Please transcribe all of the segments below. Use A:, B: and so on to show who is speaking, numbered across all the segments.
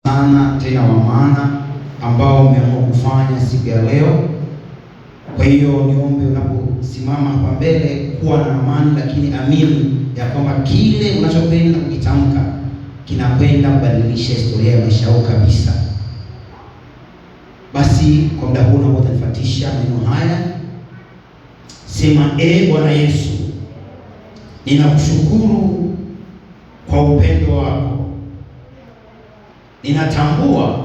A: sana tena wa maana ambao umeamua kufanya siku ya leo. Kwa hiyo niombe unaposimama hapa mbele kuwa na amani, lakini amini ya kwamba kile unachopenda kukitamka kinakwenda kubadilisha historia ya maisha yako kabisa. Basi kwa muda huu naomba utanifuatisha maneno haya. Sema: Bwana Yesu, ninakushukuru kwa upendo wako. Ninatambua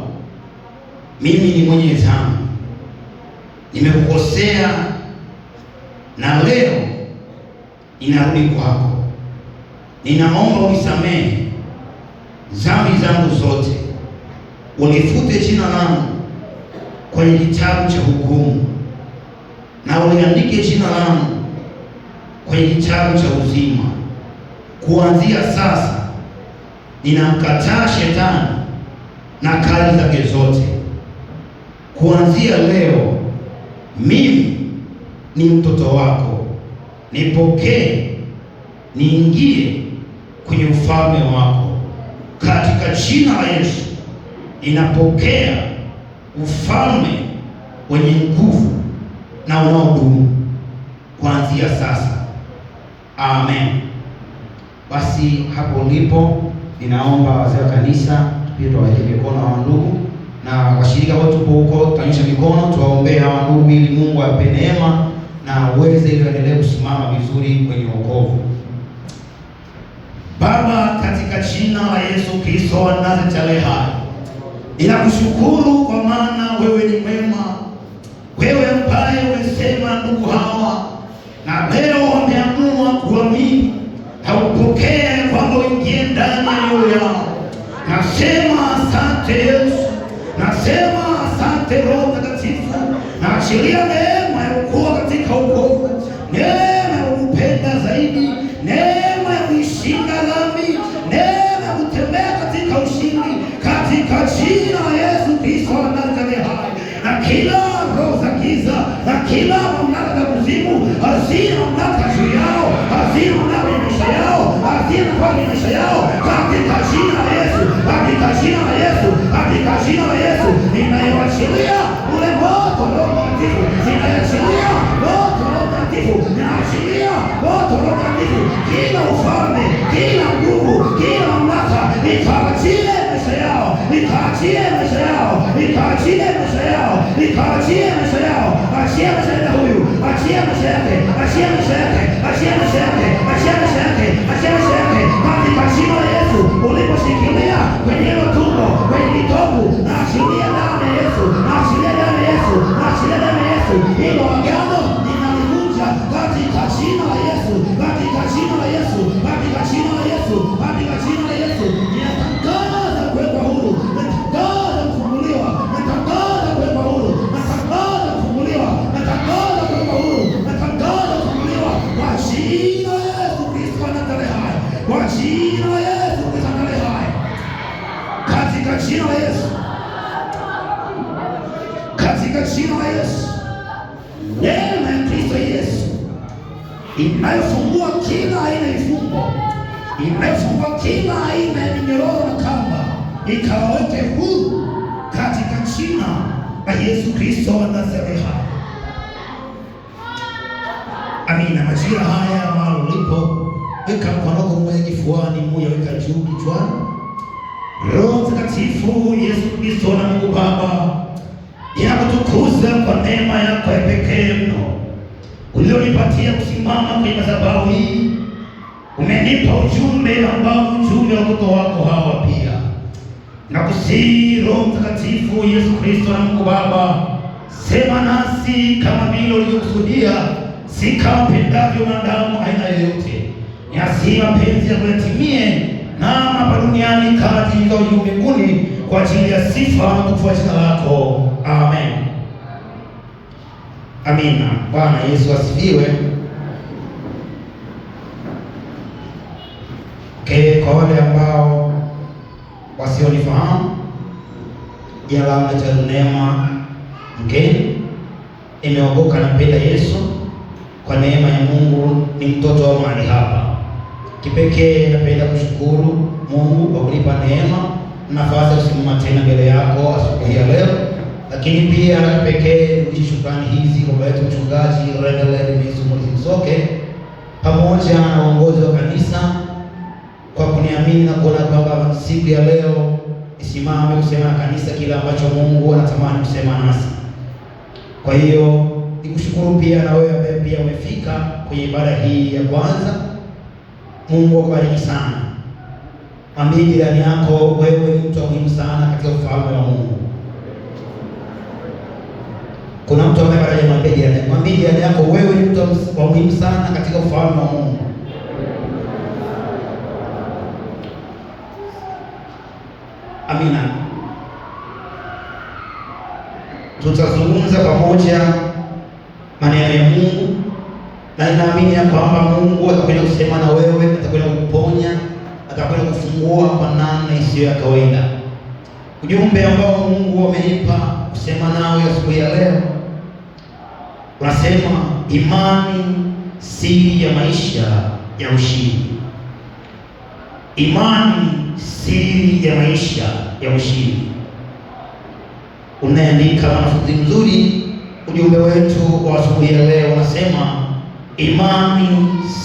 A: mimi ni mwenye dhambi, nimekukosea, na leo ninarudi kwako. Ninaomba unisamehe dhambi zangu zote, unifute jina langu kwenye kitabu cha hukumu, na uniandike jina langu kwenye kitabu cha uzima. Kuanzia sasa ninamkataa shetani na kazi zake zote. Kuanzia leo mimi ni mtoto wako, nipokee niingie kwenye ufalme wako. Katika jina la Yesu ninapokea ufalme wenye nguvu na unaodumu kuanzia sasa. Amen. Basi hapo ulipo, ninaomba wazee wa kanisa pia tuwaeke mikono wa ndugu, na washirika wote tupo huko tutanyosha mikono tuwaombee hawa ndugu ili Mungu awape neema na uweze ili waendelee kusimama vizuri kwenye wokovu. Baba, katika jina la Yesu Kristo wa Nazareti aliye hai, ninakushukuru kwa maana wewe ni mwema, wewe ambaye umesema ndugu hawa na leo wameamua kuamini na upokee kwamba uingie ndani ya mioyo yao. Nasema asante Yesu, nasema asante Roho Mtakatifu, na achilia neema ya kukua katika wokovu, neema ya kupenda zaidi, neema ya kuishinda dhambi, neema ya kutembea katika ushindi, katika jina la Yesu Kristo wa Nazareti hai. Na kila roho za giza na kila mamlaka za kuzimu hazina mamlaka juu yao, hazina mamlaka ya maisha yao, hazina kwa maisha yao, katika jina la Yesu, katika jina la Yesu, katika jina la Yesu. Ninayewachilia ule moto Roho Mtakatifu, ninayewachilia moto Roho Mtakatifu, ninaachilia moto Roho Mtakatifu, kila ufalme, kila nguvu, kila mamlaka, nikaachie maisha yao, nikaachie maisha yao, nikaachie maisha yao, nikaachie maisha yao. Achia maisha ya huyu, achia maisha yake, achia maisha yake, achia maisha yake, achia maisha yake, achia maisha yake, katika jina la Yesu. Uliposhikilia kwenye hilo tumbo, kwenye kitovu, na achilia damu ya Yesu, na achilia damu ya Yesu, na achilia damu ya Yesu. Hilo agano ninalivunja katika jina la Yesu, katika jina la Yesu, katika jina la Yesu, katika jina la Yesu. Ninatangaza kuwekwa huru, natangaza kufunguliwa, natangaza kuwekwa huru, natangaza kufunguliwa, natangaza kuwekwa huru, natangaza kufunguliwa kwa jina la Yesu Kristo wa Nazareti hai, kwa jina la Yesu Kristo wa Nazareti hai, katika jina la Yesu, katika jina la Yesu. Neema ya Kristo Yesu inayofungua kila aina ya vifungo, inayofungua kila aina ya minyororo na kamba, ikawaweke huru katika jina la Yesu Kristo wa Nazareti. Amina. Majira haya mahali ulipo, weka mkono wako mmoja kifuani, mmoja weka juu kichwani. Roho Mtakatifu Yesu Kristo na Mungu Baba, ninakutukuza kwa neema yako ya pekee mno ulionipatia kusimama kwenye madhabahu hii. Umenipa ujumbe ambao ujumbe wa watoto wako hawa pia. Nakusihi Roho Mtakatifu Yesu Kristo na Mungu Baba, sema nasi kama vile ulivyokusudia, si kama pendavyo wanadamu aina yoyote. Niasi mapenzi yako yatimie na hapa duniani kama zilivyo juu mbinguni, kwa ajili ya sifa na utukufu wa jina lako. Amen. Amina. Bwana Yesu asifiwe. Kwa wale ambao wasionifahamu, jina langu ni Neema Mgeni. Nimeokoka na mpenda Yesu kwa neema ya Mungu, ni mtoto wa mahali hapa. Kipekee napenda kushukuru Mungu kwa kunipa neema nafasi ya kusimama tena mbele yako asubuhi ya leo, lakini pia pekee nirudishe shukrani hizi kwa baba yetu mchungaji Reverend Msoke pamoja na uongozi wa kanisa kwa kuniamini na kuona kwamba siku ya leo nisimame kusema na kanisa kila ambacho Mungu anatamani kusema nasi. Kwa hiyo nikushukuru pia na wewe ambaye pia umefika kwenye ibada hii ya kwanza. Mungu akubariki sana. Mwambie jirani yako, wewe ni mtu muhimu sana katika ufalme wa Mungu. Kuna mtu ambaye bado hajamwambia jirani, mwambie jirani yako, wewe ni mtu muhimu sana katika ufalme wa Mungu. Amina. Tutazungumza pamoja maneno ya Mungu na ninaamini ya kwamba Mungu atakwenda kusema na wewe, atakwenda kukuponya, atakwenda kufungua kwa namna isiyo ya kawaida. Ujumbe ambao Mungu amenipa kusema nawe asubuhi ya leo unasema imani siri ya maisha ya ushindi. Imani siri ya maisha ya ushindi. Unaandika wanafunzi mzuri, ujumbe wetu wa asubuhi ya leo unasema imani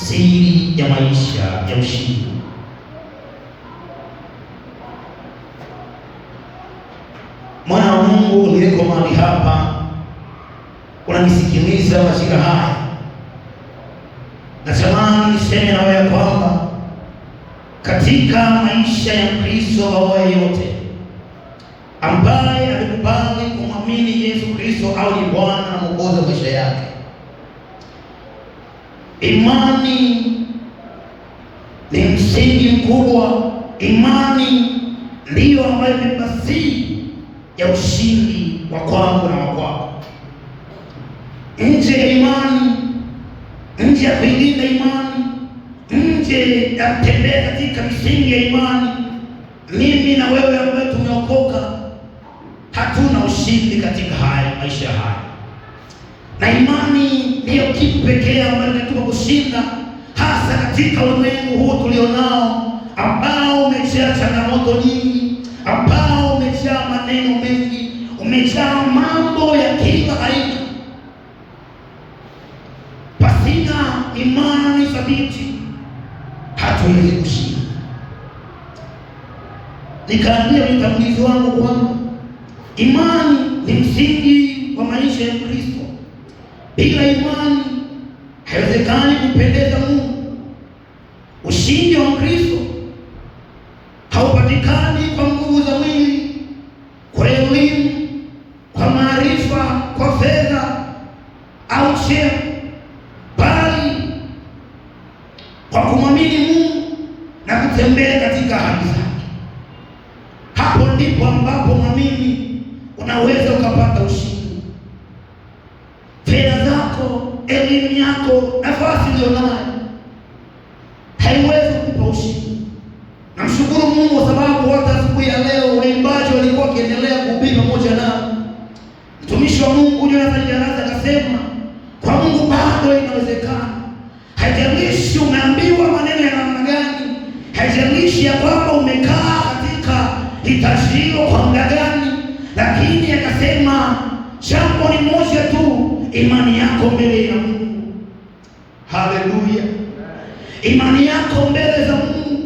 A: siri ya maisha ya ushindi. Mwana wa Mungu uliyeko mahali hapa unanisikiliza majira haya, natamani niseme na wewe kwamba katika maisha ya Kristo awaye yote ambaye alikubali kumwamini Yesu Kristo au ni Bwana na Mwokozi wa maisha yake, imani ni msingi mkubwa. Imani ndiyo ambayo ni basi ya ushindi wa kwangu na wa kwako. Nje ya imani, nje ya kuilinda imani, nje ya kutembea katika misingi ya imani, mimi na wewe ambaye tumeokoka hatuna ushindi katika haya maisha haya. Na imani ndiyo kitu pekee ambacho kinatupa kushinda, hasa katika ulimwengu huu tulionao ambao umejaa changamoto nyingi, ambao umejaa maneno mengi, umejaa mambo ya kila aina. Pasina imani thabiti hatuwezi kushinda. Nikaambia mtangulizi wangu kwamba imani ni msingi wa maisha ya Kristo. Bila imani haiwezekani kumpendeza Mungu. Ushindi wa Kristo haupatikani kwa nguvu za mwili, kwa elimu, kwa maarifa, kwa fedha au cheo, bali kwa kumwamini Mungu na kutembea katika ahadi zake. Hapo ndipo ambapo mwamini unaweza ukapata ushindi. Fedha zako, elimu yako, nafasi ulionayo haiwezi kukupa ushindi. Namshukuru Mungu kwa sababu hata asubuhi ya leo waimbaji walikuwa wakiendelea kuhubiri pamoja nao. Mtumishi wa Mungu Jonathan Jaraza akasema kwa Mungu bado inawezekana. Haijalishi umeambiwa maneno ya namna gani, haijalishi ya kwamba umekaa katika hitaji hilo kwa muda gani, lakini akasema jambo ni moja tu, imani yako mbele ya Mungu. Haleluya! Imani yako mbele za Mungu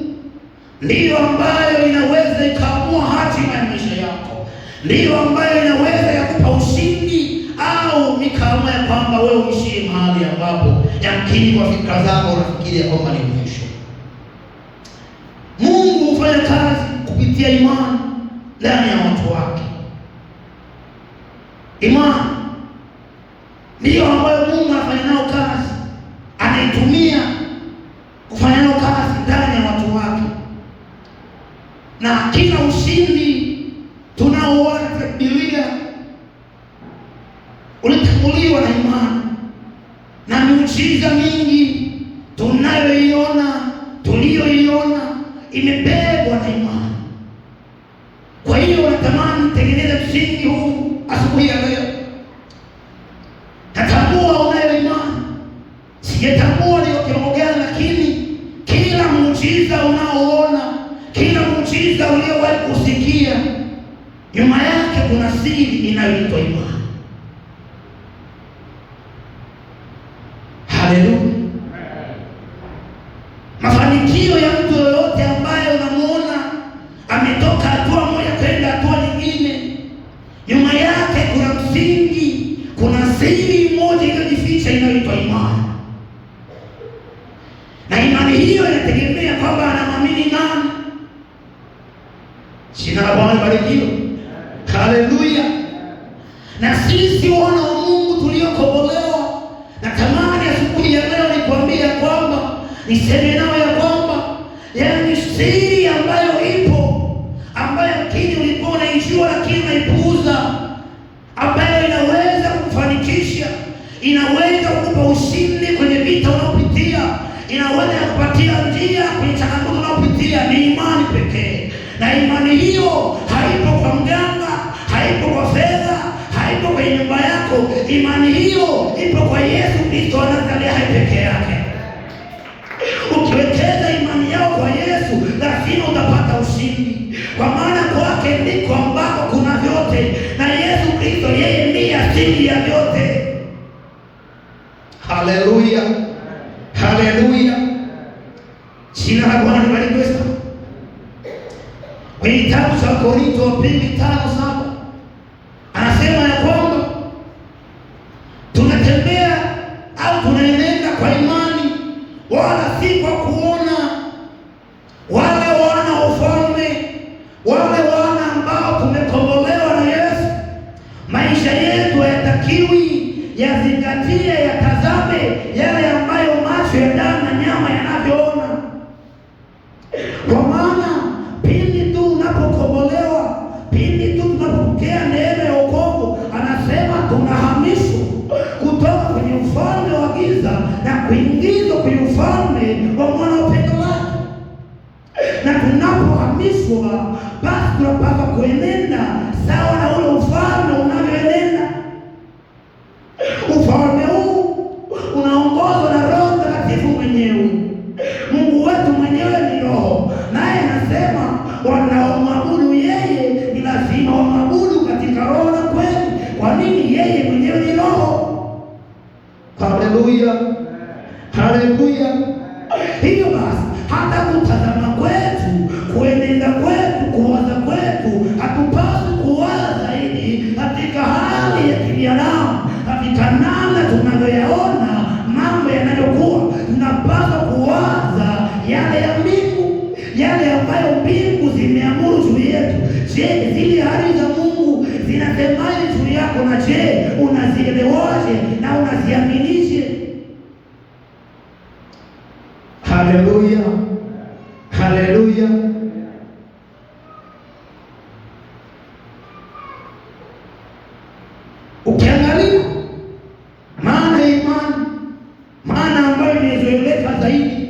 A: ndiyo ambayo inaweza ikaamua hatima ya maisha yako, ndiyo ambayo inaweza yakupa ushindi au ikaamua ya kwamba wewe uishie mahali ambapo yamkini kwa fikra zako unafikiri ya kwamba ni mwisho. Mungu hufanya kazi kupitia imani ndani ya watu wake. Imani ndiyo ambayo Mungu anafanya nao kazi, anaitumia kufanya nao kazi ndani ya watu wake. Na kila ushindi tunaoona katika Biblia ulitanguliwa na imani, na miujiza mingi tuliyoiona imebebwa na imani. Kwa hiyo natamani tengeneza msingi huu asubuhi ya leo. Natambua unayo imani, sijatambua ni kiwango gani, lakini kila muujiza unaoona, kila muujiza uliowahi kusikia nyuma yake kuna siri inayoitwa imani. Haleluya! Mafanikio ya mtu yoyote ambaye unamuona ametoka hatua moja kwenda hatua nyingine, nyuma yake kuna msingi, kuna siri moja iliyojificha inayoitwa imani. Na imani hiyo inategemea kwamba anamwamini nani. Jina la Bwana libarikiwe. Haleluya! Na sisi wana wa Mungu tuliokombolewa, natamani asubuhi ya leo nikwambia kwamba niseme nao ya kwamba yani siri ambayo ipo, ambayo kini ulikuwa unaijua lakini unaipuuza, ambayo inaweza kukufanikisha, inaweza kukupa ushindi kwenye vita unaopitia, inaweza kupatia njia kwenye changamoto unaopitia, ni imani pekee. Na imani hiyo haipo kwa mganga, haipo kwa fedha, haipo kwenye nyumba yako. Imani hiyo ipo kwa Yesu Kristo wa Nazareti pekee yake. Ukiwekeza imani yako kwa Yesu, lazima utapata ushindi, kwa maana kwake ndiko ambako kuna vyote, na Yesu Kristo yeye ndiye asili ya vyote. Haleluya, haleluya, jina la Bwana libarikiwe sana. Kwenye kitabu cha Korinto wa pili 5:7 anasema ya kwamba tunatembea au tunaenenda kwa imani, wala si kwa kuona. Wale wana wa ufalme, wale wana ambao tumekombolewa na Yesu, maisha yetu hayatakiwi yazingatie, yatazame yale ambayo macho ya damu na nyama yanavyoona. Kwa maana pindi tu unapokombolewa, pindi tu tunapokea neema ya wokovu, anasema tunahamishwa kutoka kwenye ufalme wa giza na kuingizwa kwenye ufalme wa mwana wa pendo lake. Na tunapohamishwa, basi tunapaswa kuenenda sawa na ule ufalme unavyoenenda. Ufalme huu unaongozwa na Roho Mtakatifu mwenyewe. Mungu wetu mwenyewe ni Roho, naye anasema wanaomwabudu yeye ni lazima wamwabudu katika roho na kweli. Kwa nini? Yeye mwenyewe ni Roho. Haleluya, haleluya. Hiyo basi hata kutazama kwetu, kuenenda kwetu, kuwaza kwetu, hatupaswi kuwaza zaidi katika hali ya kibinadamu, katika namna tunavyoyaona mambo yanayokuwa. Tunapaswa kuwaza yale ya mbingu, yale ambayo mbingu zimeamuru juu yetu. Je, zile hali za Mungu zinasemaje juu yako? Na je, unazielewaje na unaziaminishe? Haleluya, haleluya. Ukiangalia maana imani, maana ambayo imezoeleka zaidi,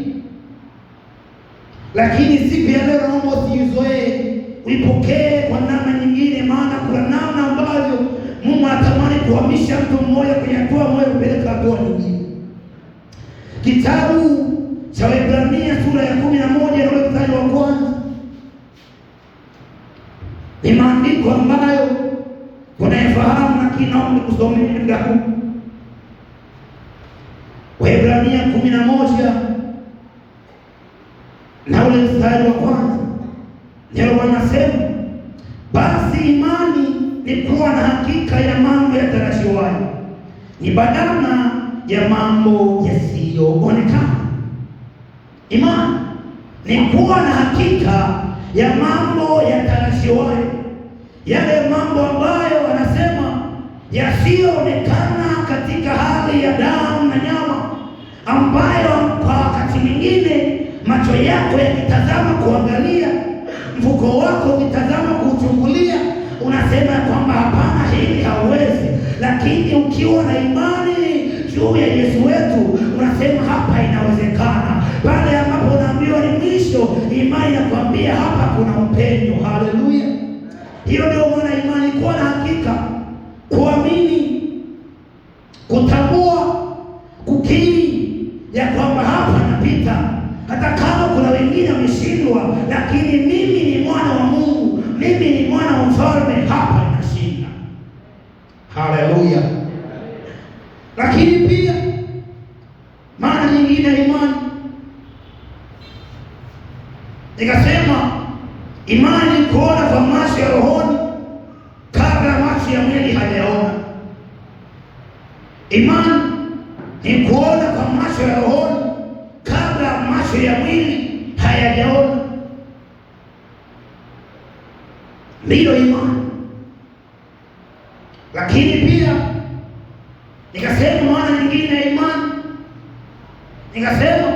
A: lakini siku ya leo naomba usiizoee, uipokee kwa namna nyingine. Maana kuna namna ambavyo Mungu anatamani kuhamisha mtu mmoja kwenye hatua moja kupeleka hatua nyingine. Kitabu cha Waebrania sura ya 11 na ule mstari wa kwanza ni maandiko ambayo unayefahamu, lakini naomba kusomea muda huu. Waebrania 11 na ule mstari wa kwanza ndio wanasema, basi imani ni kuwa na hakika ya mambo yatarajiwayo, ni badala ya mambo yasiyoonekana. Imani ni kuwa na hakika ya mambo yatarajiwayo, yale mambo ambayo wanasema yasiyoonekana katika hali ya damu na nyama, ambayo kwa wakati mwingine macho yako yakitazama kuangalia, mfuko wako ukitazama kuchungulia, unasema kwamba hapana, hili hauwezi. Lakini ukiwa na imani juu ya Yesu wetu, unasema hapa inawezekana. Pale ambapo unaambiwa ni mwisho, imani inakwambia hapa kuna upenyo. Haleluya! Hiyo ndio maana imani, kuwa na hakika, kuamini, kutambua, kukiri ya kwamba hapa napita, hata kama kuna wengine wameshindwa, lakini mimi ni mwana wa Mungu, mimi ni mwana wa mfalme. Haleluya. Lakini pia maana nyingine ya imani, nikasema imani kuona kwa macho ya rohoni kabla macho ya mwili hajaona. Imani ni kuona kwa macho ya rohoni kabla macho ya mwili hayajaona. Ndiyo imani. Lakini pia nikasema maana nyingine ya imani, nikasema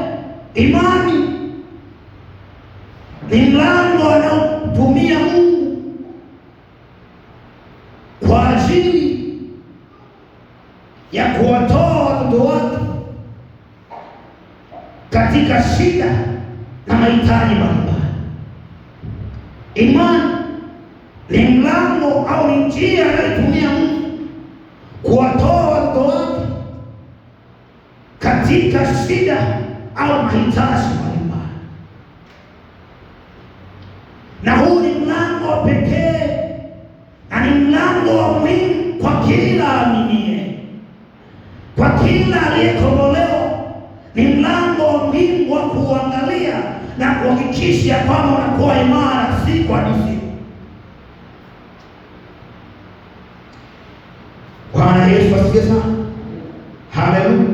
A: imani ni mlango anaotumia Mungu kwa ajili ya kuwatoa watoto wake katika shida na mahitaji mbalimbali. Imani ni mlango au ni njia anayotumia Mungu kuwatoa watoto wake katika shida au mahitaji mbalimbali. Na huu ni mlango wa pekee na ni mlango wa muhimu kwa kila aminiye, kwa kila aliyekombolewa. Ni mlango wa muhimu wa kuangalia na kuhakikisha kwamba unakuwa imara siku hadi siku. Bwana Yesu asifiwe sana. Haleluya.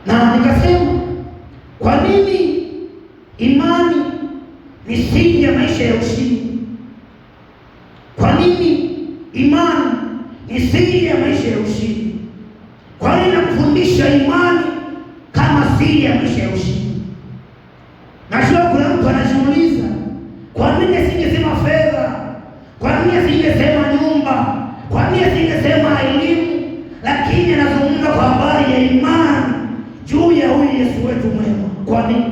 A: Na nikasema kwa nini imani ni siri ya maisha ya ushindi? Kwa nini imani ni siri ya maisha ya ushindi? Kwa nini nakufundisha imani kama siri ya maisha ya ushindi? Najua kuna mtu anajiuliza, kwa nini asingesema fedha? Kwa nini asingesema nyumba? Kwa nini asingesema elimu? Lakini anazungumza kwa habari ya imani juu ya huyu Yesu wetu mwema. Kwa nini?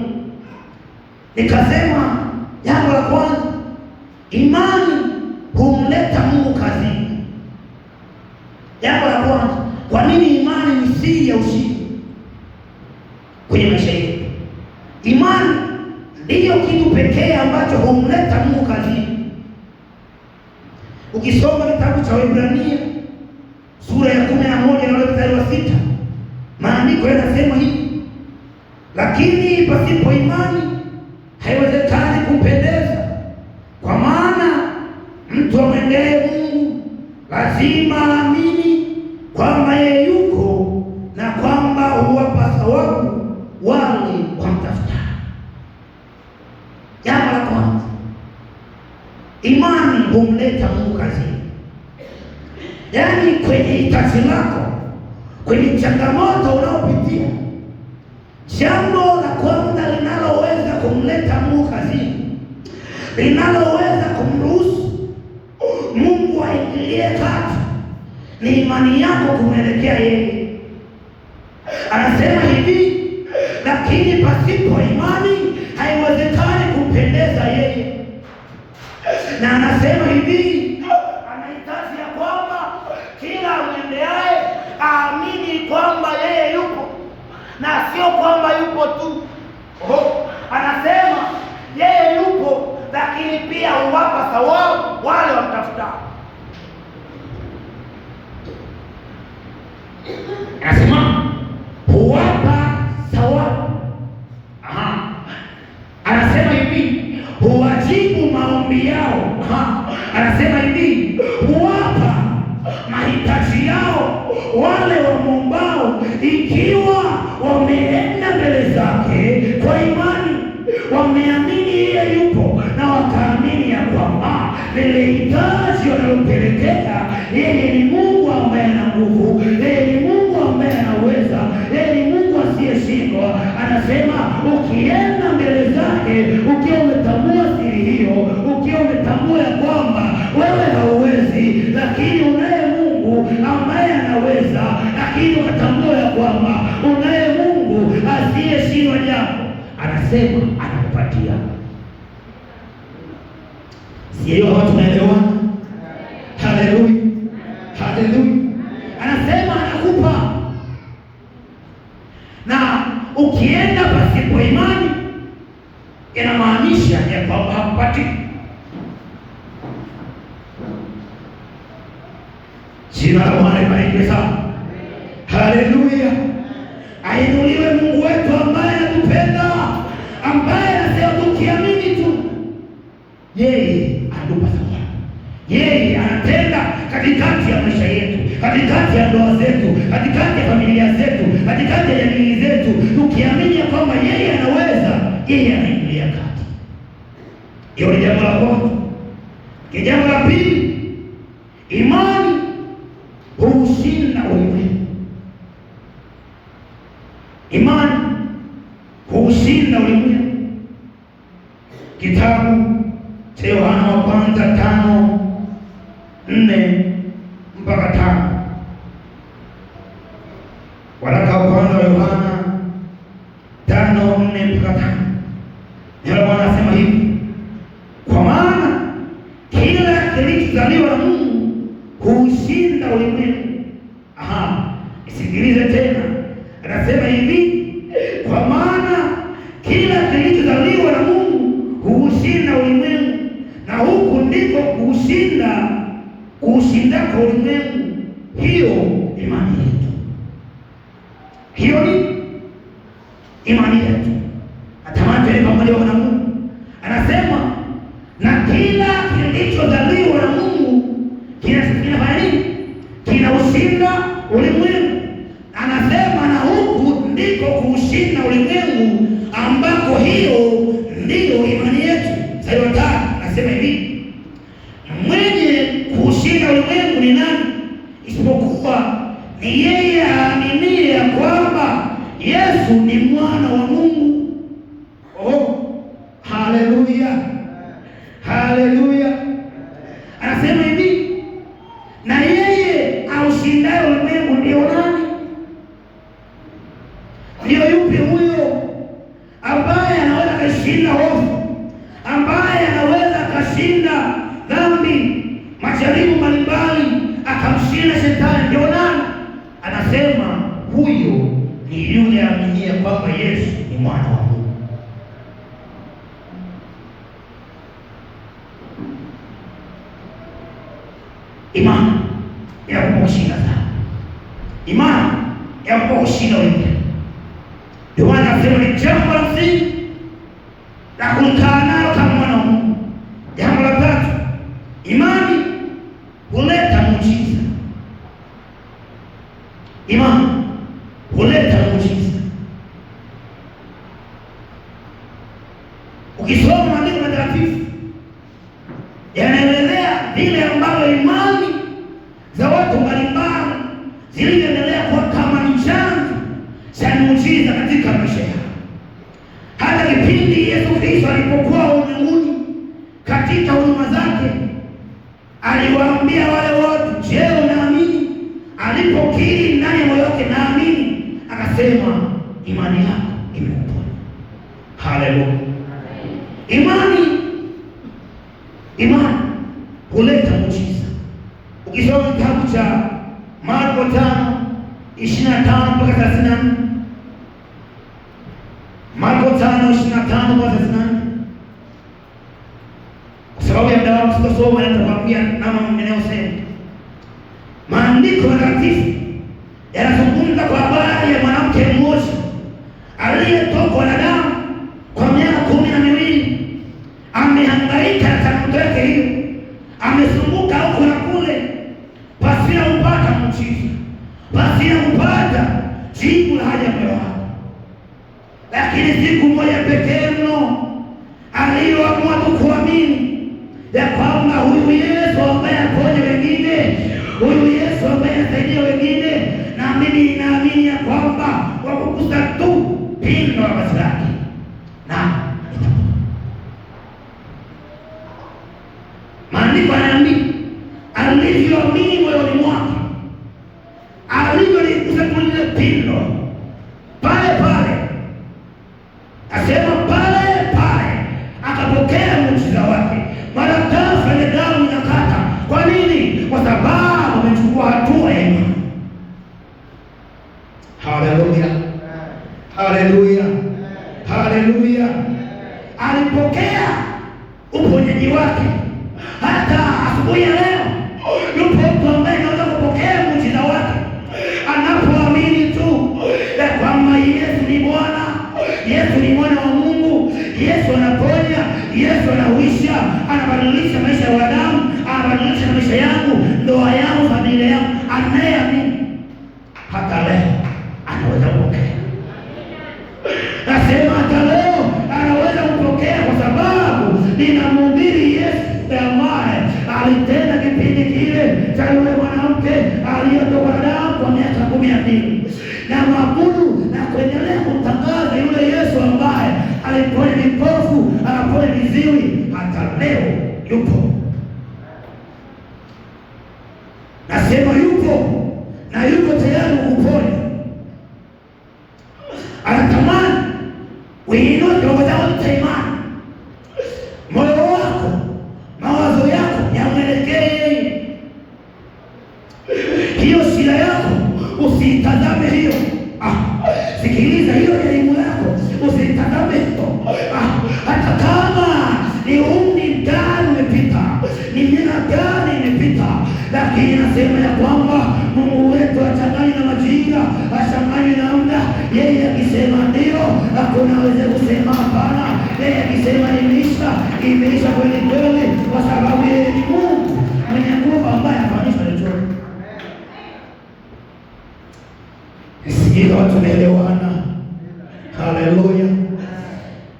A: Nikasema jambo la kwanza, imani humleta Mungu kazini. Jambo la kwanza, kwa nini imani ni siri ya ushindi kwenye maisha yetu? Imani ndiyo kitu pekee ambacho humleta Mungu kazini. Ukisoma kitabu cha Waebrania sura ya 11 na mstari wa 6, maandiko yanasema hivi: lakini pasipo imani haiwezekani kumpendeza, kwa maana mtu amwendee Mungu lazima aamini kwamba yeye yuko na kwamba huwapa thawabu wale wamtafuta. Jambo la kwanza, imani humleta Mungu kazini. Yaani kwenye hitaji lako, kwenye changamoto unaopitia, jambo la kwanza linaloweza kumleta Mungu kazini, linaloweza kumruhusu Mungu aingilie kati, ni imani yako kumwelekea yeye. Anasema hivi, lakini pasipo imani haiwezekani kumpendeza yeye. Na anasema hivi, anahitaji ya kwamba kila amwendeaye aamini kwamba yeye yupo, na sio kwamba yupo tu. Anasema yeye yupo, lakini pia huwapa thawabu wale wamtafutao. Anasema huwapa thawabu. Anasema hivi, huwajibu maombi yao. Anasema hivi, huwapa mahitaji yao wale wamwombao, ikiwa wameenda mbele zake kwa imani, wameamini yeye yupo, na wakaamini ya kwamba lile hitaji wanalopelekea yeye ni Mungu ambaye ana nguvu, yeye ni Mungu ambaye anaweza, yeye ni Mungu asiyeshindwa. Anasema ukienda mbele zake, ukiwa umetambua siri hiyo, ukiwa umetambua ya kwamba wewe hauwezi, lakini unaye Mungu ambaye anaweza, lakini ukatambua ya kwamba unaye Mungu asiyeshindwa jambo, anasema anakupatia. Sio watu naelewana? Haleluya. Haleluya. Anasema anakupa. Na ukienda pasipo imani, inamaanisha ya kwamba hapati. Jina la Bwana libarikiwe sana. Haleluya. Ainuliwe Mungu wetu ambaye anatupenda, ambaye anasema tukiamini tu yeye anatupa zawadi. Yeye anatenda katikati ya maisha yetu, katikati ya ndoa zetu, katikati ya familia zetu, katikati ya jamii zetu. Tukiamini kwamba yeye anaweza, yeye anaingilia kati. Hiyo ni jambo la kwanza. Jambo la pili, imani huushinda ulimwengu. Imani huushinda ulimwengu. Kitabu cha Yohana wa kwanza 5:4-5. Waraka wa kwanza wa Yohana 5:4-5. Neno la Bwana anasema hivi: kwa maana kila kilichozaliwa na Mungu huushinda ulimwengu. Isikilize tena. Anasema hivi: kwa maana kila kilichozaliwa na Mungu huushinda ulimwengu, na huku ndiko kuushindako ulimwengu, hiyo imani yetu. Hiyo ni imani yetu. Atamani pamoja na Mungu. Anasema na kila kilichozaliwa na Mungu kinafanya nini? Kinaushinda ulimwengu. Anasema na huku ndiko kuushinda ulimwengu, ambako hiyo ndiyo imani yetu. Mstari wa 5 anasema hivi: mwenye kuushinda ulimwengu ni nani? Isipokuwa ni yeye aaminie kwamba Yesu ni mwana wa Mungu. Haleluya, haleluya. Anasema hivi: na yeye aushindaye ulimwengu ndio nani? Ndio yupi huyo? Ambaye anaweza kushinda hofu, ambaye anaweza kushinda dhambi, majaribu mbalimbali, akamshinda shetani. Ndio nani? Anasema huyo ni yule aaminie kwamba Yesu ni mwana wa Mungu. Imani ya kushinda sana. Imani ya kushinda wengine. Ndio maana nasema ni jambo la msingi la kukaa nalo kama mwana wa Mungu. Jambo la tatu, imani huleta muujiza. Imani huleta muujiza. Ukisoma maandiko matakatifu yanaelezea vile ambavyo imani za watu mbalimbali ziliendelea kwa kama ni chanzo cha muujiza katika maisha yao. Hata kipindi Yesu Kristo alipokuwa ulimwenguni katika huduma zake, aliwaambia wale watu, je, unaamini? Alipokiri ndani ya moyo wake naamini, akasema imani yako imekuponya. Haleluya. Imani huleta muujiza. Ukisoma kitabu cha Marko 5:25-34, Marko 5:25-34. Kwa sababu ya muda wangu sitasoma, nitakwambia nama ninayosema. Maandiko matakatifu yanazungumza kwa habari ya mwanamke mmoja aliyetokwa na damu kwa miaka 12. Amehangaika na changamoto yake hiyo, amesumbuka huko na kule, pasina kupata muujiza, pasina kupata jibu la haja moyo wake. Lakini siku moja pekee mno aliyoamua kuamini ya kwamba huyu Yesu ambaye aponya wengine, huyu Yesu ambaye anasaidia wengine, na mimi ninaamini ya kwamba kwa kugusa tu pindo la vazi lake na maandiko yanaambia alivyoamini moyoni mwake, alivyoligusa tu lile pindo, pale pale, asema pale pale akapokea muujiza wake. Mara ghafla ile damu inakata. Kwa nini? Kwa sababu amechukua hatua ya imani. Haleluya, haleluya, haleluya. Alipokea uponyaji wake Hata asubuhi ya leo yupo mtu ambaye anaweza kupokea muujiza wake anapoamini tu ya kwamba Yesu ni Bwana, Yesu ni mwana wa Mungu, Yesu anaponya, Yesu anahuisha, anabadilisha maisha ya wanadamu, anabadilisha maisha yangu, ndoa yangu, familia yangu. Anayeamini hata leo anaweza kupokea. Nasema hata leo anaweza kupokea kwa sababu ninamhubiri Yesu ambaye alitenda kipindi kile cha yule mwanamke aliyetoka damu kwa miaka 12, na maabudu na kuendelea kutangaza yule Yesu ambaye aliponya vipofu, anaponya viziwi. Hata leo yupo. Nasema yupo na yupo tayari kukuponya. Anatamani uinue roho zako za imani, moyo wako, mawazo yako yamwelekee hiyo shida yako. Usitazame hiyo. Sikiliza, hiyo elimu yako usitazame hiyo. Hata kama ni umri gani umepita, ni miaka gani imepita, lakini nasema ya kwamba Mungu wetu hachanganywi na majira, hachanganywi na muda. Yeye akisema ndio, hakuna aweze kusema hapana. Yeye akisema imeisha kweli kweli, kwa sababu yeye ni Mungu mwenye nguvu ambaye hafanishwi na chochote. Sisi watu tunaelewana. Haleluya.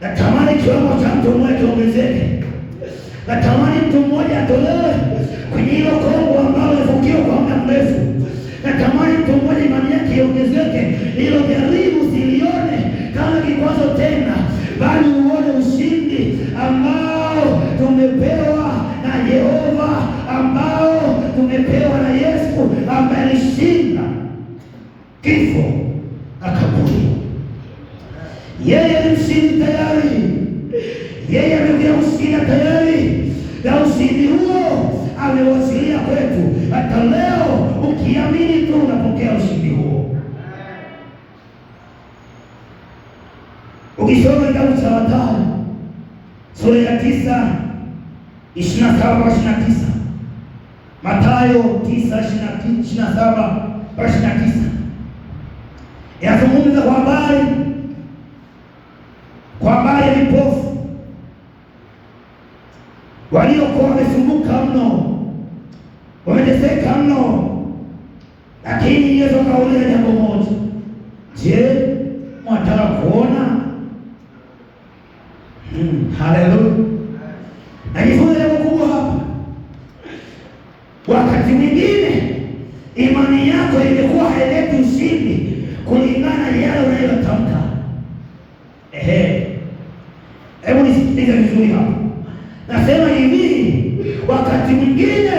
A: Natamani kiwango cha mtu mmoja kiongezeke. Natamani mtu mmoja atolewe kwenye hilo kongo ambalo limefukiwa kwa muda mrefu. Natamani mtu mmoja imani yake iongezeke, hilo jaribu silione kama kikwazo tena, bali uone ushindi ambao tumepewa na Yehova, ambao tumepewa na Yesu ambaye alishinda kifo na kaburi. Yeye ni mshindi tayari. Yeye amekuja kushinda tayari, na ushindi huo amewasilia kwetu. Hata leo ukiamini tu unapokea ushindi huo. Ukisoma kitabu cha Mathayo sura ya 9 27-29, Mathayo 9:27-29 yazungumza kwa habari ya vipofu waliokuwa wamesumbuka mno, wameteseka mno, lakini Yesu akauliza jambo moja: je, mwataka kuona? Haleluya. Najifunza jambo kubwa hapa. Wakati mwingine imani yako imekuwa haileti ushindi kulingana na yale unayotamka. Hebu nisikilize vizuri hapa. Nasema hivi, wakati mwingine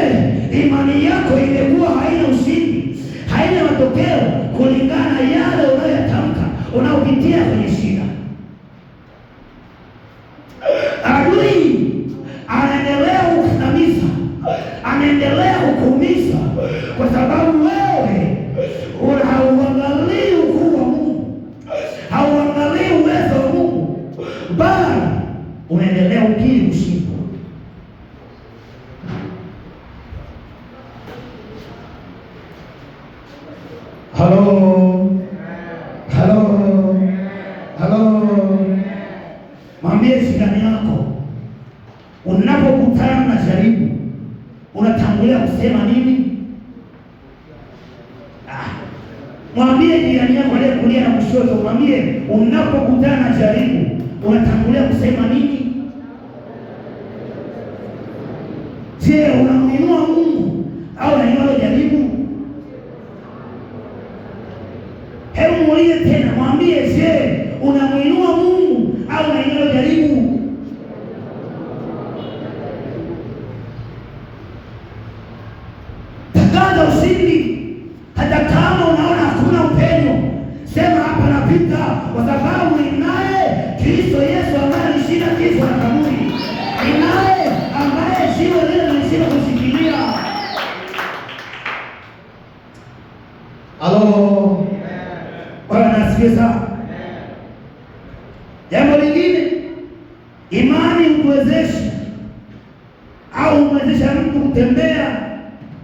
A: imani yako imekuwa haina ushindi, haina matokeo kulingana na yale unayotamka, unaopitia kwenye shida. Adui anaendelea kukandamiza, anaendelea kukuumiza, kwa sababu wewe hauangalii ukuu wa Mungu, hauangalii uwezo wa Mungu, bali unaendelea ukiri kushindwa. Halo. Mwambie jirani yako, unapokutana na jaribu unatangulia kusema nini? Mwambie jirani yako aliye kulia na kushoto, mwambie unapokutana na jaribu unatangulia kusema nini? Je, unamuinua Mungu au unainua jaribu? Hebu muulize tena, mwambie, je, unamuinua Mungu au unainua jaribu? Tangaza ushindi. Hata kama unaona hakuna upenyo, sema hapa napita, kwa sababu ninaye Kristo Yesu ambaye alishinda kifo na kaburi. Ninaye ambaye jiwe lile alishinda kushikilia. Halo. Bwana asifiwe sana. Jambo lingine, imani hukuwezesha au humwezesha mtu kutembea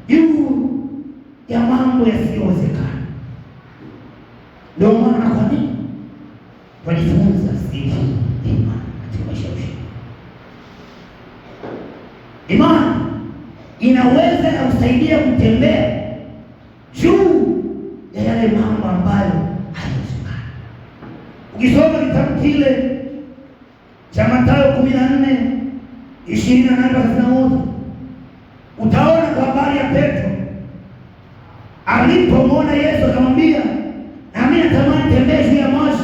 A: juu ya mambo yasiyowezekana. Ndio maana kwa nini tunajifunza siri imani katika maisha yetu. Imani inaweza kusaidia kutembea juu ya yale mambo ambayo hayawezekani. Ukisoma kitabu kile cha Mathayo 14:28-31 utaona kwa habari ya Petro alipomwona Yesu akamwambia, na mimi natamani tembea juu ya maji.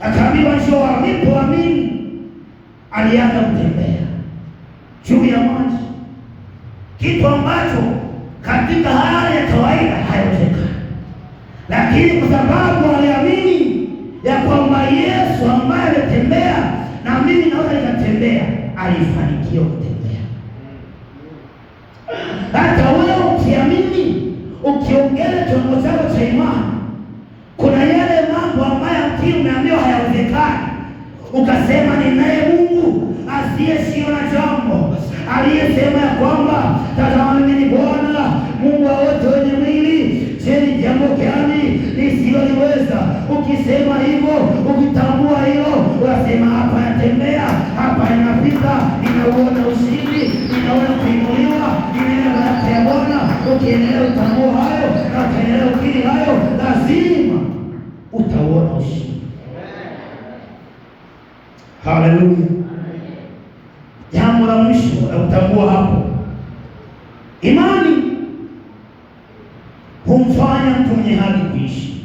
A: Akaambiwa njoo. Alipoamini alianza kutembea juu ya maji, kitu ambacho katika hali ya kawaida haiwezekani, lakini kwa sababu aliamini ya kwamba Yesu ambaye ametembea na mimi naweza nikatembea, alifanikiwa kutembea. Hata wewe ukiamini, ukiongeza kiwango chako cha imani, kuna yale mambo ambayo umeambiwa hayawezekani, ukasema ninaye Mungu asiyeshindwa na jambo, aliyesema ya kwamba tazama mimi ni Bwana Mungu wa wote wenye mwili, je, ni jambo gani nisiloliweza? Ukisema hivyo, ukitambua hilo, unasema hapa natembea, hapa ninapita, ninauona ushindi, ninaona kuinuliwa, ninaona baraka ya Bwana. Ukiendelea utambua hayo na ukiendelea ukiri hayo, lazima utauona ushindi. Haleluya. Jambo la mwisho la kutambua hapo, imani humfanya mtu mwenye haki kuishi.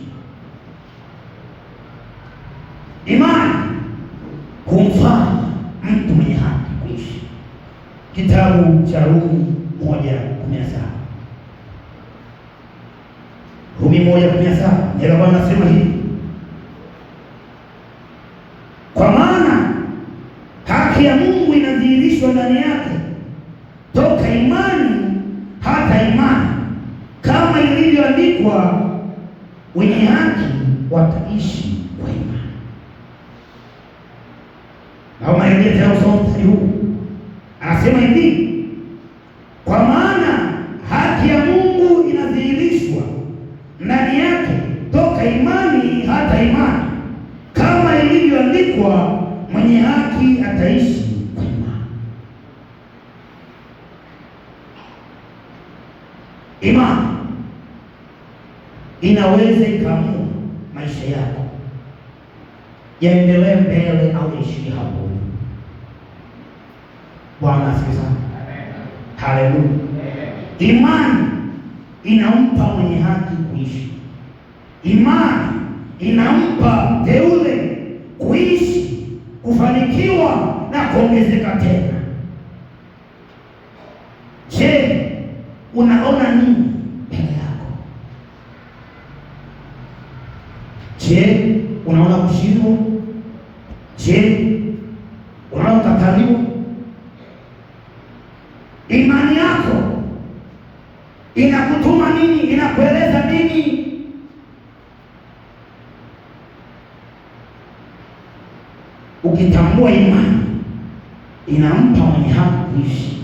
A: Imani humfanya mtu mwenye haki kuishi. Kitabu cha Rumi 1:17. Rumi 1:17, ndio Bwana anasema hivi: kwa maana haki ya Mungu inadhihirishwa ndani yake toka imani hata imani, kama ilivyoandikwa, wenye haki wataishi kwa imani. Na maana tena usome huu, anasema hivi: kwa maana haki ya Mungu inadhihirishwa ndani yake toka imani hata imani, kama ilivyoandikwa, mwenye haki ataishi kwa imani. Imani inaweza ikaamua maisha yako yaendelee mbele au yaishie hapo. Bwana asifiwe sana. Haleluya. Imani inampa mwenye haki kuishi. Imani inampa teule kuishi, kufanikiwa na kuongezeka tena. Je, unaona nini mbele yako? Je, unaona kushindwa? Je, unaona kukataliwa? Imani yako inakutuma nini? Inakueleza nini? Ukitambua imani inampa mwenye haki kuishi,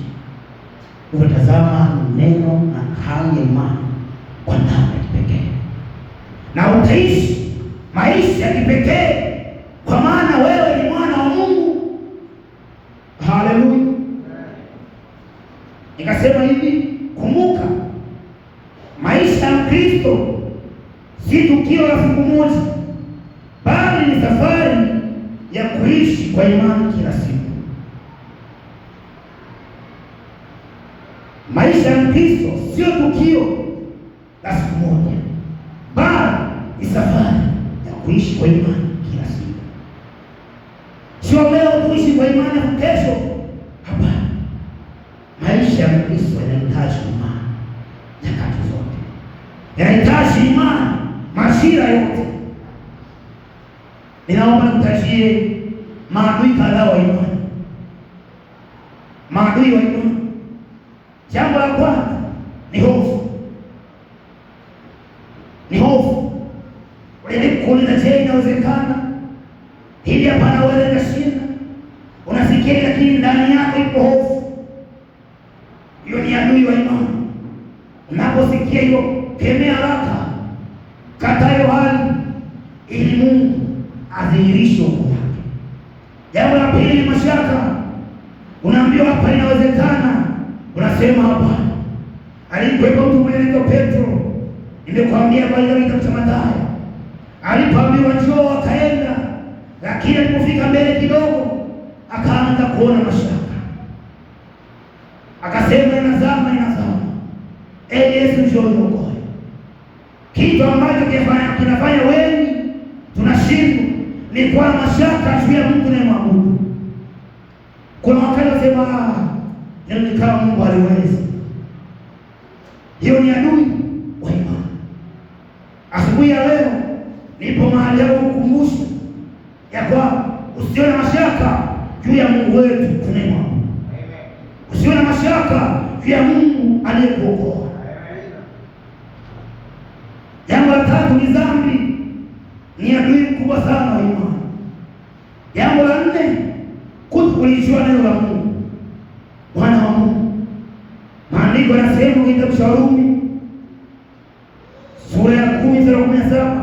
A: utatazama neno na hali ya imani kwa namna ya kipekee, na utaishi maisha ya kipekee, kwa maana wewe ni mwana wa Mungu. Haleluya. Nikasema hivi, kumbuka, maisha ya Kristo si tukio la siku moja, bali ni safari ya kuishi kwa imani kila siku. Maisha ya Kristo sio tukio la siku moja, bali ni safari ya kuishi kwa imani kila siku. Sio leo kuishi kwa imani na kesho. Hapana. Maisha ya Kristo yanahitaji imani nyakati zote, yanahitaji imani majira yote. Ninaomba nikutajie maadui kadhaa wa imani. Maadui wa imani, jambo la kwanza ni hofu. Ni hofu. Unajikuuliza, je, inawezekana hili? Hapana, wewe unashinda. Unasikia, lakini ndani yako ipo hofu. Kupitia hivyo, kemea haraka, kataa hiyo hali ili Mungu adhihirishe ukuu wake. Jambo la pili, mashaka. Unaambiwa hapa inawezekana, unasema hapana. Alikuwepo mtu mmoja anaitwa Petro, nimekwambia kwa ile kitabu cha Mathayo. Alipoambiwa njoo akaenda, lakini alipofika mbele kidogo akaanza kuona mashaka. Akasema inazama. Yesu njoo niokoe. Kitu ambacho kinafanya wengi tunashindwa ni kwa mashaka juu ya Mungu tunayemwabudu. Kuna wakati wasema ni kama Mungu haliwezi. Hiyo ni adui wa imani. Asubuhi ya leo nipo mahali hapo kukumbusha ya kwa usiwe na mashaka juu ya Mungu wetu tunayemwabudu. Usiwe na mashaka juu ya Mungu aliyekuokoa. Jambo la tatu ni dhambi, ni adui mkubwa sana wa imani. Jambo la nne, kutokulijua neno la Mungu, mwana wa Mungu. Maandiko yanasema kitabu cha Warumi sura ya 10:17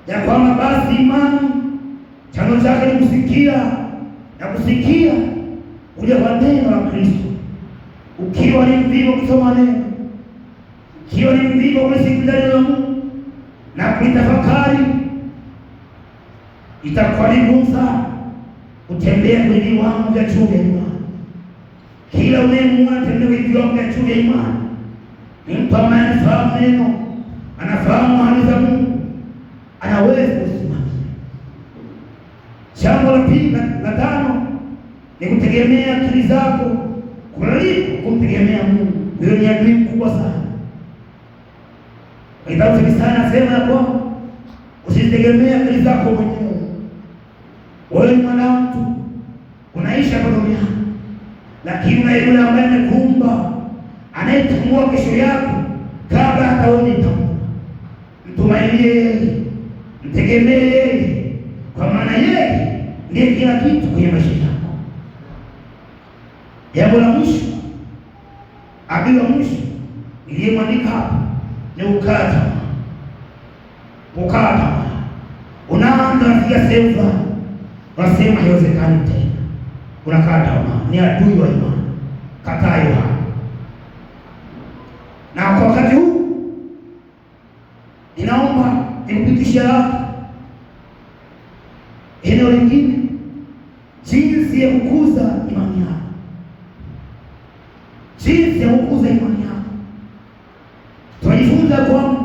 A: ya kwamba basi imani chanzo chake ni kusikia, na kusikia kuja kwa neno la Kristo. Ukiwa ni mvivu kusoma neno, ukiwa ni mvivu kusikiliza neno la Mungu na kulitafakari, itakuwa ni ngumu sana kutembea kwenye viwango vya juu vya imani. Kila unayemwona anatembea kwenye viwango vya juu vya imani ni mtu ambaye anafahamu neno, anafahamu ahadi za Mungu, anaweza kusimama. Jambo la pili, la tano, ni kutegemea akili zako kuliko kumtegemea Mungu. Hiyo ni adui mkubwa sana. Kitabu cha Isaya nasema kwamba usitegemee akili zako mwenyewe. Wewe ni mwanadamu, unaishi hapa duniani, lakini na yule ambaye amekuumba, anayetambua kesho yako kabla hata wewe hujatambua. Mtumaini yeye, mtegemee yeye, kwa maana yeye ndiye kila kitu kwenye maisha yako. Jambo la mwisho, adui wa mwisho niliyemwandika hapa ni ukata. Unaanza kufikia sehemu fulani, unasema haiwezekani tena, unakata tamaa. Ni adui wa imani. Kataa hiyo. Na kwa wakati huu ninaomba nikupitishe hapa eneo lingine, jinsi ya kukuza imani yako. Jinsi ya kukuza imani yako. Tunajifunza kwamba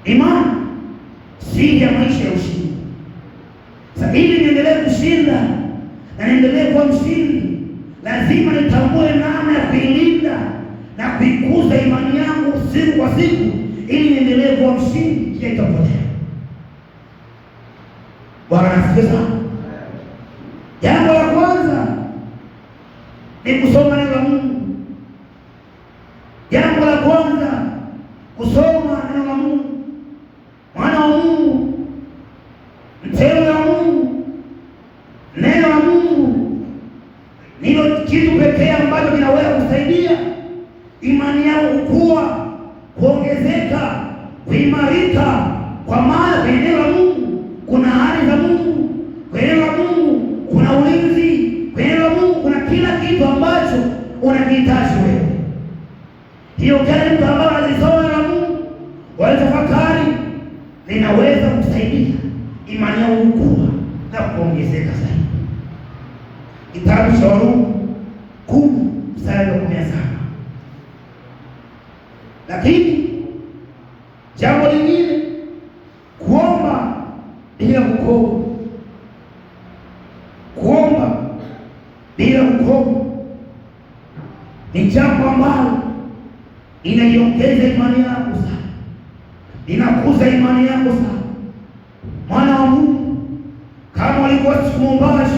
A: imani si ya maisha ya ushindi. Sasa ili niendelee kushinda na niendelee kuwa mshindi, lazima nitambue namna ya kuilinda na kuikuza imani yangu siku kwa siku, ili niendelee kuwa mshindi kila itakapotea. Bwana asifiwe sana. Jambo la kwanza ni kusoma neno la Mungu. Jambo la kwanza, kusoma neno la Mungu. Mwana wa Mungu, mteule wa Mungu, neno la Mungu ndilo kitu pekee ambacho kinaweza kusaidia imani yako kukua, kuongezeka, kuimarika. Kwa maana kwenye neno la Mungu kuna ahadi za Mungu, kwenye neno la Mungu kuna ulinzi, kwenye neno la Mungu kuna kila kitu ambacho unakihitaji wewe. Hiyo kile mtu ambaye alisoma neno la Mungu, walitafakari, linaweza kusaidia imani yako kukua na kuongezeka zaidi. Kitabu cha Warumi 10:17. Lakini jambo lingine, kuomba bila kukoma. Kuomba bila kukoma ni jambo ambalo inaiongeza imani yako sana, inakuza imani yako sana. Mwana wa Mungu, kama walikuwa muombaji,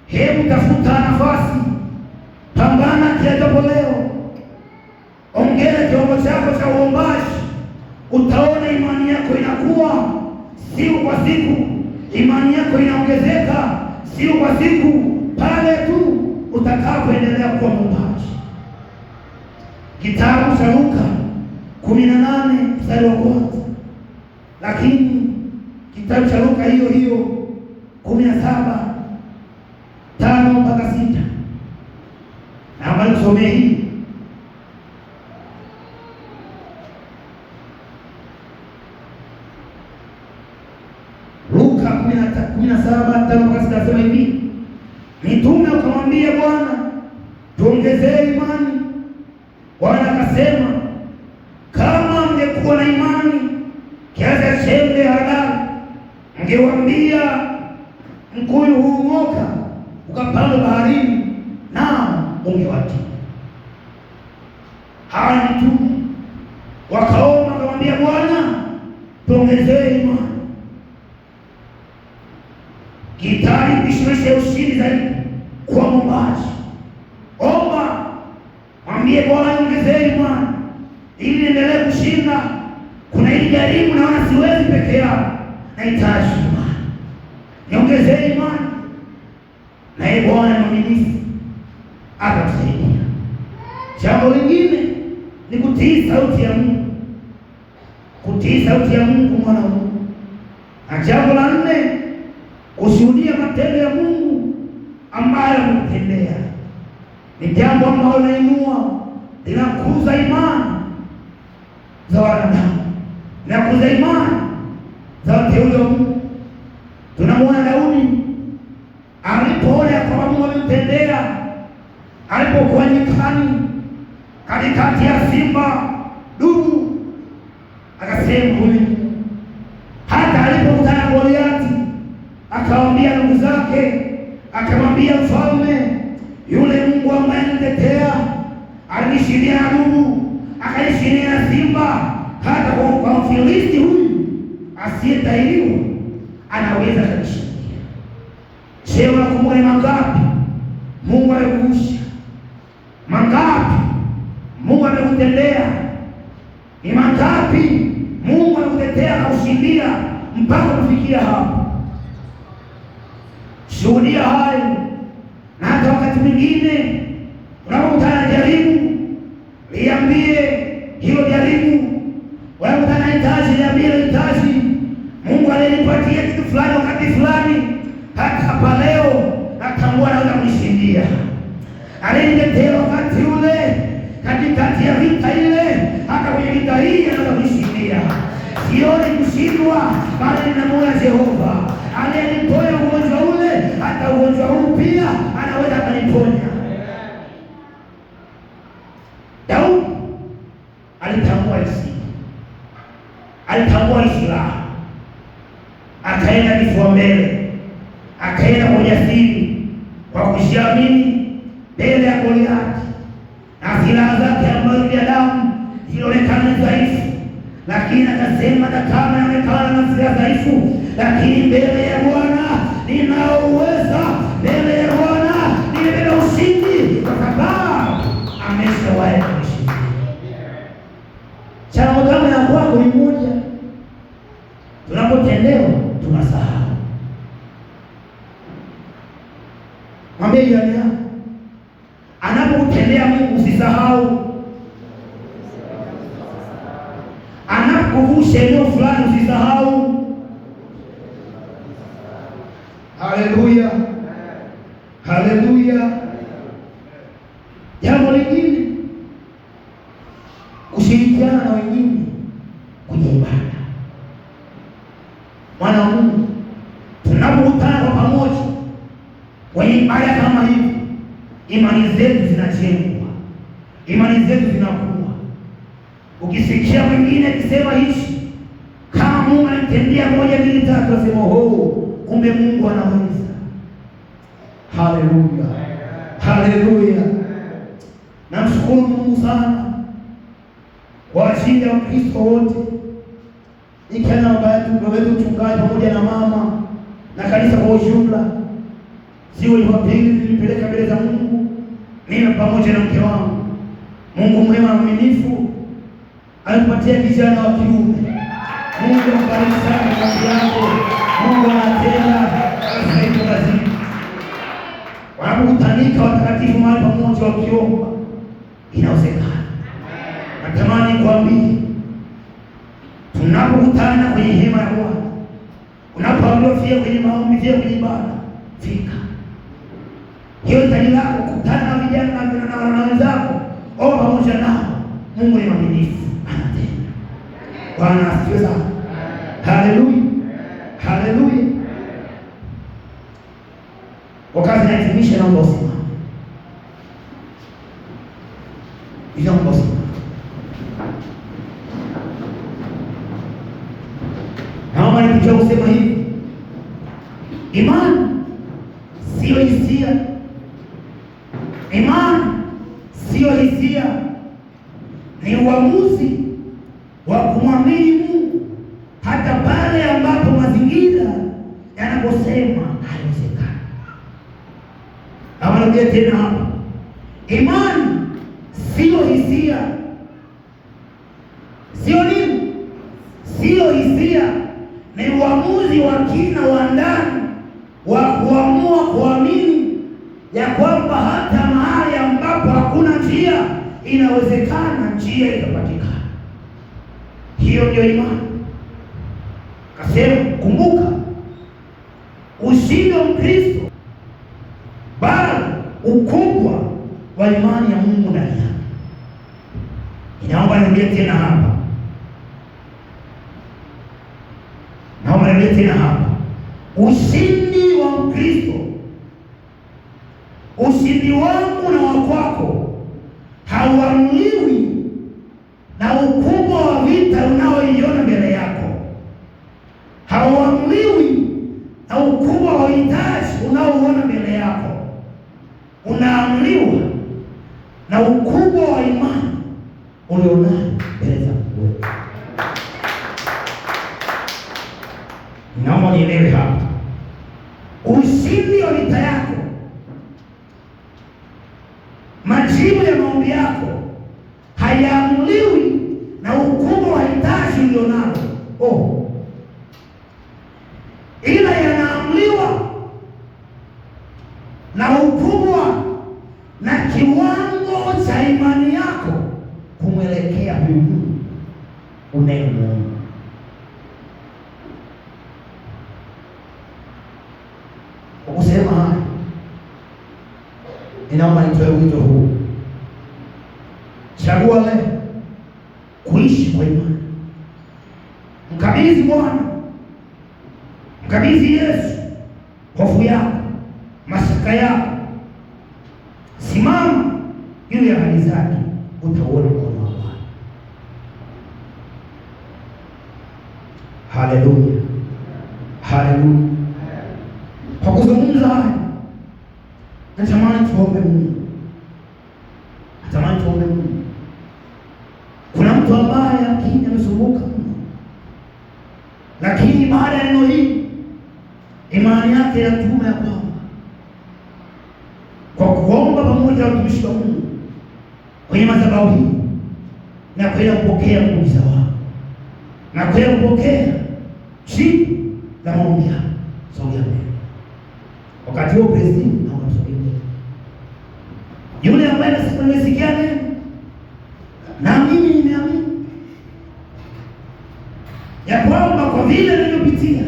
A: hebu tafuta nafasi, pambana kiajapo leo, ongeza kiwango chako cha uombaji. Utaona imani yako inakuwa siku kwa siku, imani yako inaongezeka siku kwa siku, pale tu utakapoendelea kuwa mwombaji. Kitabu cha Luka 18 mstari wa kwanza, lakini kitabu cha Luka hiyo 17:5-6, naomba nisomee hii. Luka 17:5-6 nasema hivi: mitume akamwambia Bwana, tuongezee imani. Bwana akasema, kama mngekuwa na imani kiasi cha chembe ya haradali, mngewaambia mkuyu huu ng'oka ukapandwe baharini, nao ungewatii. Hawa ni mitume wakaomba, akamwambia Bwana, tuongezee imani. Kitari kushirikisha ushindi zaidi kwa mwombaji. Omba, mwambie Bwana, ongezee imani ili niendelee kushinda. Kuna hili jaribu, naona siwezi peke yangu, nahitaji imani, niongezee imani. Naye Bwana mwaminifu atakusaidia. Jambo lingine ni kutii sauti ya Mungu, kutii sauti ya Mungu mwana wa Mungu. Na jambo la 4, kushuhudia matendo ya Mungu ambayo amekutendea. Ni jambo ambalo linainua, linakuza imani za wanadamu, linakuza imani za wateule wa Mungu. Tunamwona Daudi alipoona kwamba Mungu amemtendea, alipokuwa nyikani katikati ya simba dubu, akasema huyu. Hata alipokutana na Goliathi, akawaambia ndugu zake, akamwambia mfalme, yule Mungu ambaye anitetea alinishindia na dubu, akanishindia na simba. Hata kwa Mfilisti huyu asiyetahiriwa anaweza kunishindia. Je, unakumbuka ni mangapi Mungu amekuvusha? Mangapi Mungu amekutendea? Ni mangapi Mungu amekutetea na kushindia mpaka kufikia hapo? Shuhudia hayo. Na hata wakati mwingine unapokutana na jaribu, liambie hilo jaribu. Unapokutana na hitaji, liambie hitaji. Mungu alinipatia kitu fulani wakati fulani, hata hapa leo natambua naweza kunishindia. Alinitetea wakati ule, katikati ya vita ile, hata kwenye vita hii anaweza kunishindia. Sioni kushindwa, bali ninamwona Jehova aliyeniponya ugonjwa ule, hata ugonjwa huu pia anaweza kuniponya. Daudi alitambua hisi, alitambua silaha, akaenda kifua mbele, akaenda kwa ujasiri, kwa kujiamini mbele ya Goliathi. Na silaha zake ambazo binadamu zilionekana dhaifu, lakini akasema, hata kama yaonekana na silaha dhaifu, lakini mbele ya Bwana ninao uweza, mbele ya Bwana nimebeba ushindi, kwa sababu ameshawahi kunishindia. Changamoto ya kwako ni moja, tunapotendewa tunasahau. Mwambie jirani yako, anapokutendea Mungu usisahau. Anapokuvusha eneo fulani usisahau. Haleluya, haleluya. Jambo lingine, kushirikiana na wengine kwenye ibada. Mwana wa Mungu, tunapokutana kwa pamoja kwenye ibada kama hivi, imani zetu zinajengwa, imani zetu zinakuwa. Ukisikia mwingine akisema hichi, kama Mungu anamtendea 1, 2, 3, unasema kumbe Mungu anaweza. Haleluya, haleluya. Namshukuru Mungu sana kwa ajili ya Wakristo wote, nikiana baba yetu mchungaji pamoja na mama na kanisa kwa ujumla. Siku ya Jumapili nilipeleka mbele za Mungu, mimi pamoja na mke wangu. Mungu mwema mwaminifu alipatia vijana wa kiume. Mungu ambariki sana kazi yako. Mungu anatenda kazi. tunapokutanika watakatifu mahali pamoja wakiomba, inawezekana. Natamani kuambia, tunapokutana kwenye hema ya Bwana, unapoambiwa fia kwenye maombi, fia kwenye ibada, fika. Hiyo hitaji lako, kutana na vijana na wenzako, omba pamoja nao. Mungu ni mwaminifu, anatenda. Bwana asifiwe sana. Haleluya, haleluya. Wakati nahitimisha, naomba usimame. Naomba usimame. Naomba nikija kusema hivi, imani sio hisia. Imani sio hisia, ni uamuzi wa kumwamini Mungu hata pale ambapo mazingira yanaposema haiwezekani. Narudia tena hapa, imani sio hisia. Sio nini? Sio hisia, ni uamuzi wa kina wa ndani wa kuamua kuamini ya kwamba hata mahali ambapo hakuna njia, inawezekana njia itapatikana. Hiyo ndio imani. Kasema, kumbuka, ushindi wa Mkristo bali ukubwa wa imani ya Mungu ndani yake. Inaomba nirudie tena hapa. Naomba nirudie tena hapa. Ushindi wa Mkristo, ushindi wangu na wa kwako, hauamuliwi na ukubwa wa vita unaoiona mbele yako. Hauamuliwi na ukubwa wa hitaji unaoona mbele yako. Unaamuliwa na ukubwa wa imani ulionayo mbele za Mungu. Naomba nielewe hapa. Ushindi wa vita yako, majibu ya maombi yako, hayaamuliwi na ukubwa wa hitaji ulionalo, ila yanaamuliwa na ukubwa na kiwango cha imani yako kumwelekea huyu unayemuomba. Kwa kusema haya, ninaomba nitoe wito huu. Chagua leo kuishi kwa imani. Mkabidhi Bwana, mkabidhi Yesu hofu yako, mashaka yako. Simama juu ya hali zake, utauona mkono wa Bwana. Haleluya, haleluya. Kwa kuzungumza haya, natamani tuombe Mungu. Natamani tuombe Mungu. Kuna mtu ambaye akini amesumbuka, lakini baada ya neno hili imani yake yatuma ya kwamba kwa kuomba pamoja na watumishi wa Mungu kwenye madhabahu hii na kwenda kupokea muujiza wao na kwenda kupokea jibu la maombi yao. Sogea mbele. Wakati huo president na wasogea mbele. Yule ambaye nimesikia neno na mimi nimeamini ya kwamba kwa vile nilivyopitia,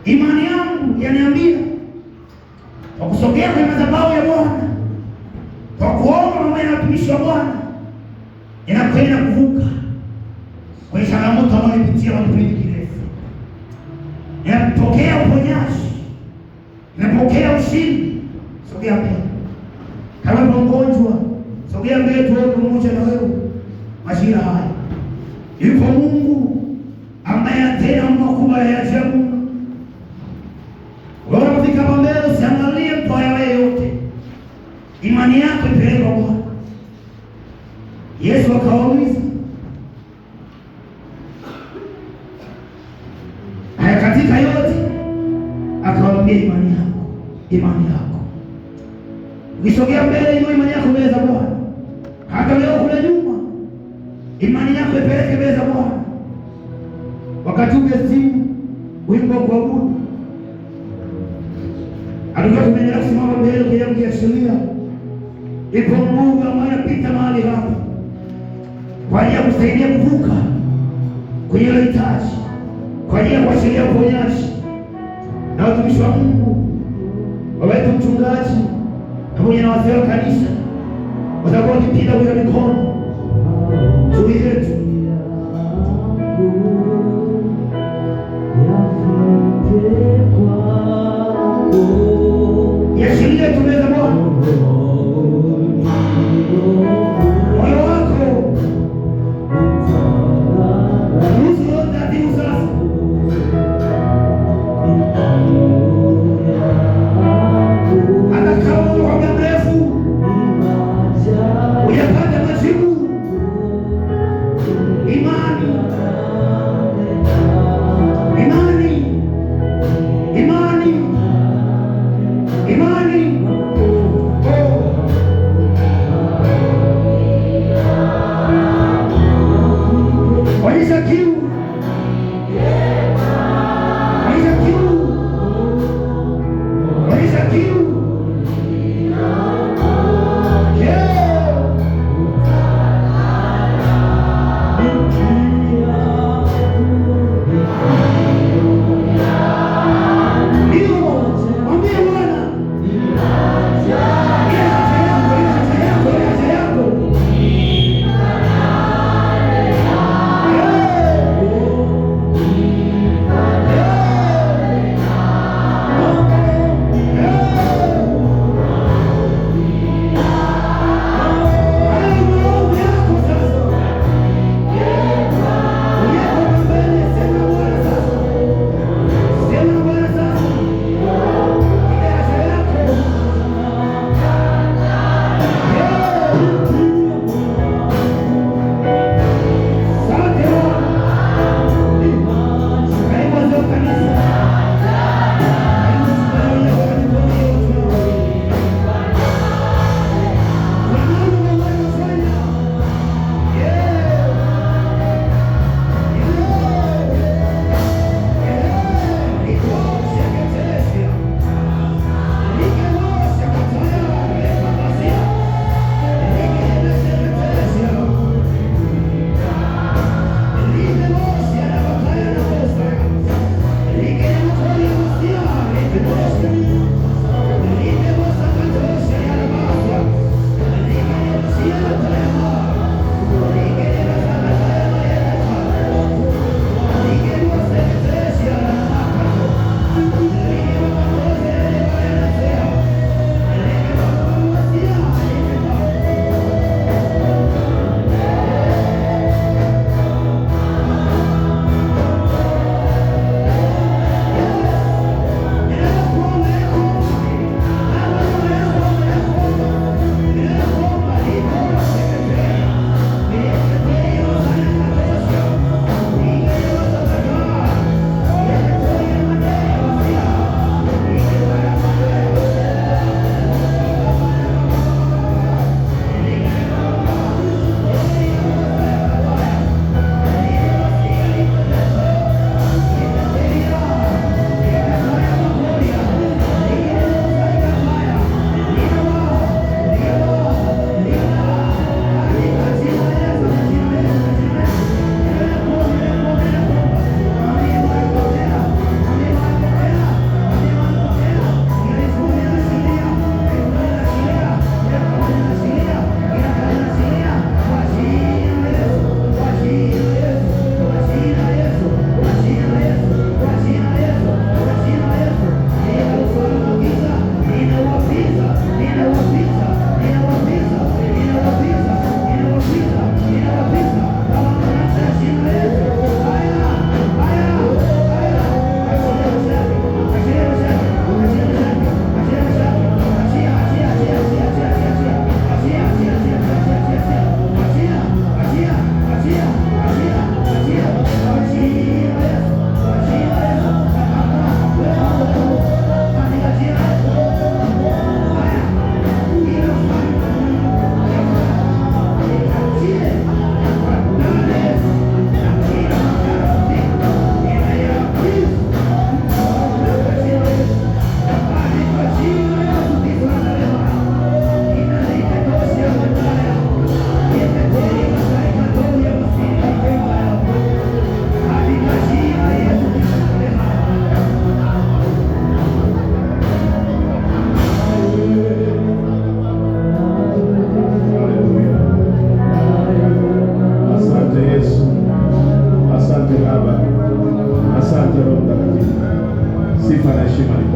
A: imani yangu yaniambia kwa kusogea kwenye madhabahu ya Bwana, kwa kuomba pamoja na watumishi wa Bwana, inakwenda kuvuka kwenye changamoto ambayo nipitia kwa kipindi kirefu. Ninapokea uponyaji, ninapokea ushindi. Sogea mbele. Kama mgonjwa, sogea mbele tuombe pamoja na wewe. Majira haya yuko Mungu ambaye atenda mambo makubwa ya ajabu. Wewe unapofika hapa mbele, usiangalie mtu ayawe yote. Imani yako ipeleke kwa Bwana. Yesu akawauliza, haya katika yote, akawaambia imani yako, imani yako. Ukisogea mbele, hiyo imani yako mbele za Bwana. Hata leo kule nyuma, imani yako ipeleke mbele za Bwana. Wakati ule simu wimbo wa kuabudu, Hatukiwa tumeendelea kusimama mbele kuiangalia, ipo Mungu ambaye anapita mahali hapa kwa ajili ya kusaidia kuvuka kwenye hilo hitaji, kwa ajili ya kuachilia uponyaji. Na watumishi wa Mungu, baba yetu mchungaji pamoja na wazee wa kanisa watakuwa wakipita kwa mikono juu yetu. Yashiria tumeza Bwana moyo wako ruhusu yote adhimu sasa. Hata kama kwa muda mrefu uyapata majibu, imani imani imani. Oh.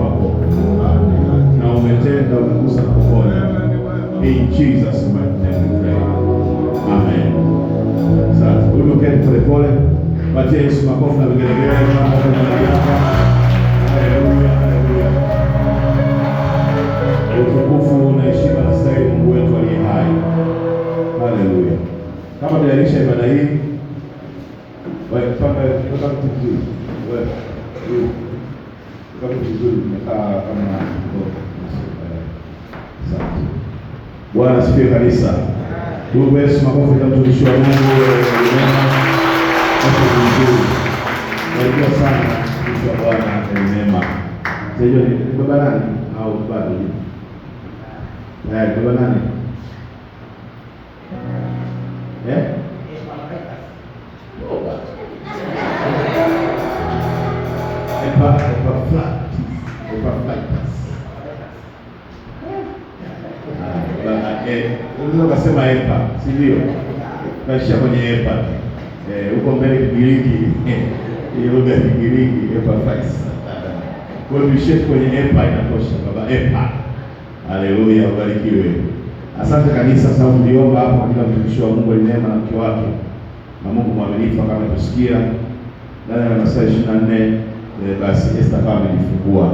B: kwako na umetenda, umegusa na kuponya. In Jesus mighty name we pray. Amen. Sasa uketi polepole, patie Yesu makofi na vigelegele. Haleluya, haleluya. Utukufu na heshima na stahili Mungu wetu aliye hai. Haleluya. Kama tunaendelea ibada hii, wewe panga kama vizuri. Wewe kama vizuri umekaa kama asante. Bwana asifiwe kanisa. Mungu Yesu makofi kwa mtumishi wa Mungu. Barikiwa sana mtumishi wa Bwana neema. Sasa ni baba nani au baba ni? Baba nani? Unaweza kusema epa, si ndio? Kaisha kwenye epa. Huko mbele Kigiriki, hiyo lugha ya Kigiriki epa fais. Kwa hiyo bishop kwenye epa inatosha, baba epa. Haleluya, ubarikiwe. Asante kanisa, sababu mliomba hapo kwa ajili ya mtumishi wa Mungu neema na mke wake. Na Mungu mwaminifu kama tusikia ndani ya masaa 24 basi Esther kama amejifungua.